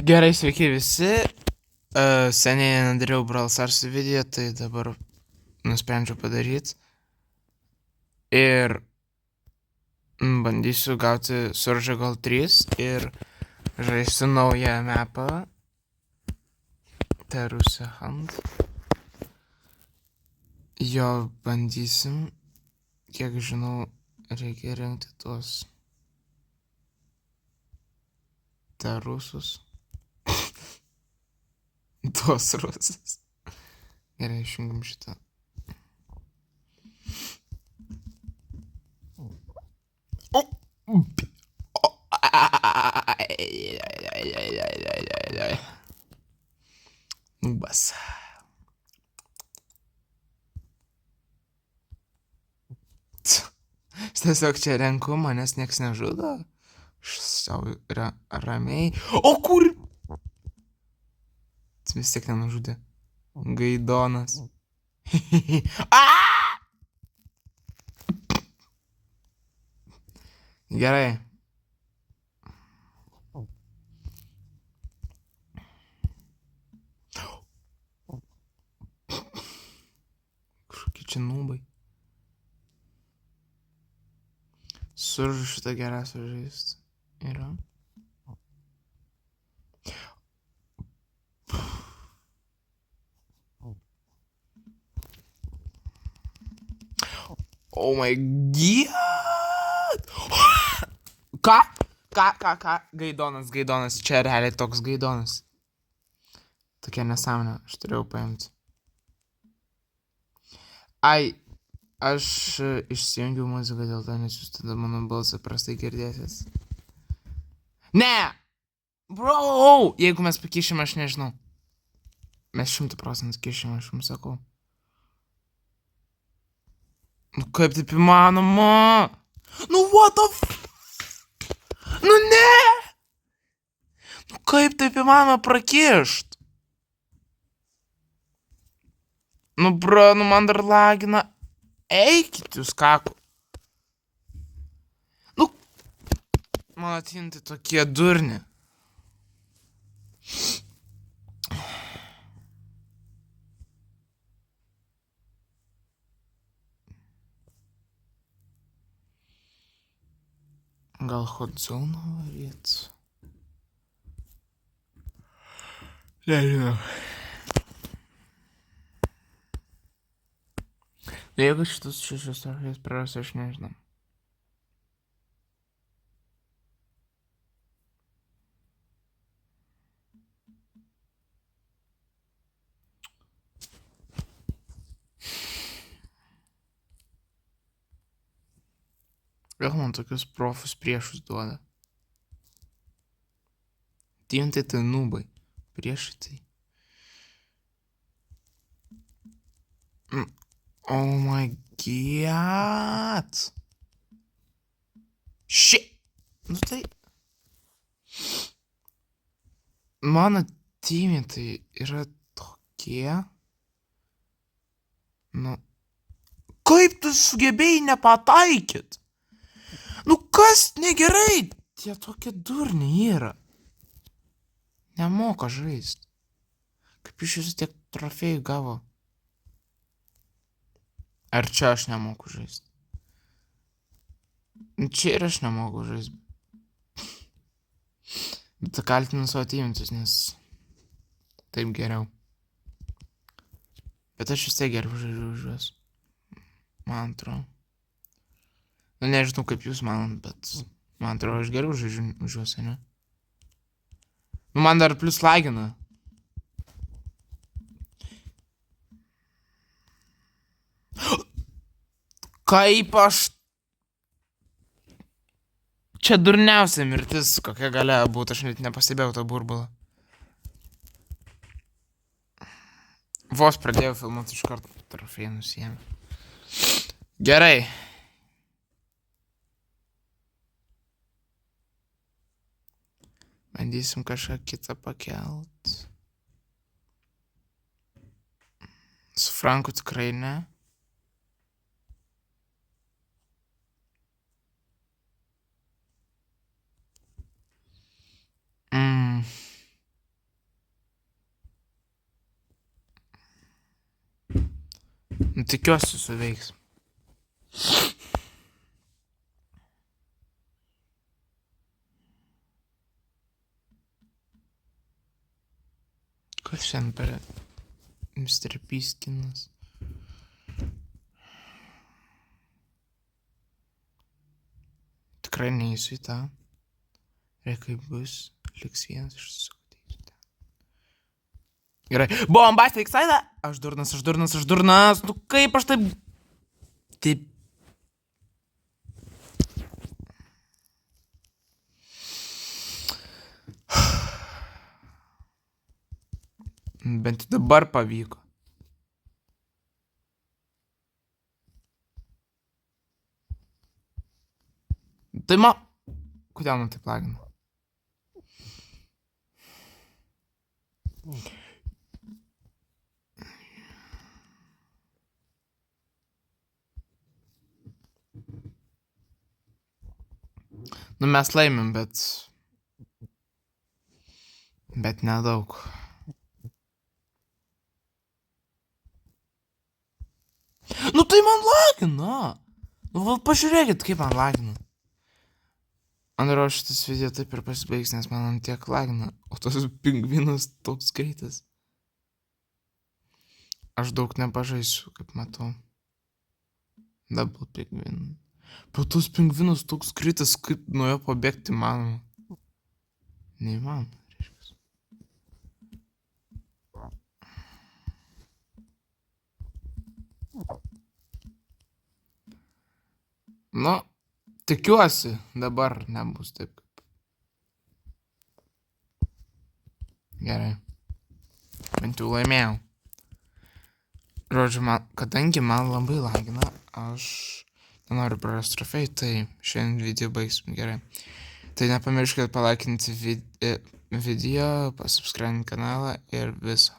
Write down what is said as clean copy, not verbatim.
Gerai, sveiki visi. Seniai nedariau Brawl Stars video, tai dabar nusprendžiau padaryti. Ir bandysiu gauti Suržą gal 3 ir žaisti naują mapą. Teruse Hunt. Jo bandysim. Kiek žinau, reikia rinkti tuos terusus. Tuos rusus. Gerai, išjungiam šitą. Nubas. Aš tiesiog čia renku, manęs nieks nežudo. Aš savo ramiai. O kur? Jis vis tiek nenužudė. Gaidonas. Gerai. Kažkokie čia nubai. Suržu šitą gerą sužaist. Yra. Oh my god! Ką? Gaidonas. Čia realiai toks gaidonas. Tokia nesąmonė. Aš turėjau paimti. Ai, aš išsijungiau muziką dėl to, nes jūs tada mano balsą prastai girdėsės. Ne! Bro! Jeigu mes pakišim, aš nežinau. Mes 100% kišim, aš jums sakau. Nu kaip taip įmanoma? Nu what the Nu ne! Nu kaip taip įmanoma prakišt? Nu bro, nu man dar lagina. Eikit jūs kaku. Nu. Mano tintai tokie durni. Gal hot zone varyt? Nežinau. Jeigu šitus 6 trofėjus prarasiu, aš nežinau. Gal man tokius profus priešus duoda. Tintai tai nubai. Priešai tai. Oh my god. Shit. Nu tai. Mano timai tai yra tokie. Nu. Kaip tu sugebėjai nepataikyt? Nu kas negerai? Tie tokie durniai yra. Nemoka žaist. Kaip iš jūsų tiek trofėjų gavo? Ar čia aš nemoku žaist? Čia ir aš nemoku žaist. Bet kaltinu savo tymintus, nes taip geriau. Bet aš vis tiek geriau žaidžiu už juos. Man atrodo. Nu nežinau kaip jūs manot, bet man atrodo aš geriau žaidžiu už juos, ne? Nu man dar plus lagina. Kaip aš... Čia durniausia mirtis, kokia galėjo būti, aš net nepastebėjau to burbulą. Vos pradėjau filmuoti iš karto trofėjų nusijėmė. Gerai. Bandysim kažką kitą pakelt. Su Franku tikrai ne. Tikiuosi suveiks. Kas šiandien per Mr. Piskinas? Tikrai neįsiu į tą. Ir kaip bus, liks vienas iš susukti. Gerai. Bombastic saida! Aš durnas. Nu kaip aš taip... Taip... Bent dabar pavyko. Tai Kodėl man taip lagina? Nu mes laimim, bet nedaug. Nu tai man lagina. Nu val pažiūrėkit, kaip man lagina. Andro, šitas video taip ir pasibaigs, nes man ant tiek lagina. O tas pingvinas toks greitas. Aš daug nepažaisiu, kaip matau. Double pingvin. Bet tas pingvinas toks greitas, kaip nuo jo pabėgti manoma. Neįmanoma. Nu, tikiuosi, dabar nebus taip kaip. Gerai. Bent jau laimėjau. Žodžiu, kadangi man labai lagina, aš nenoriu prarasti trofėjų, tai šiandien video baigsim. Gerai. Tai nepamirškit palaikinti video, pasubscribinti kanalą ir viso.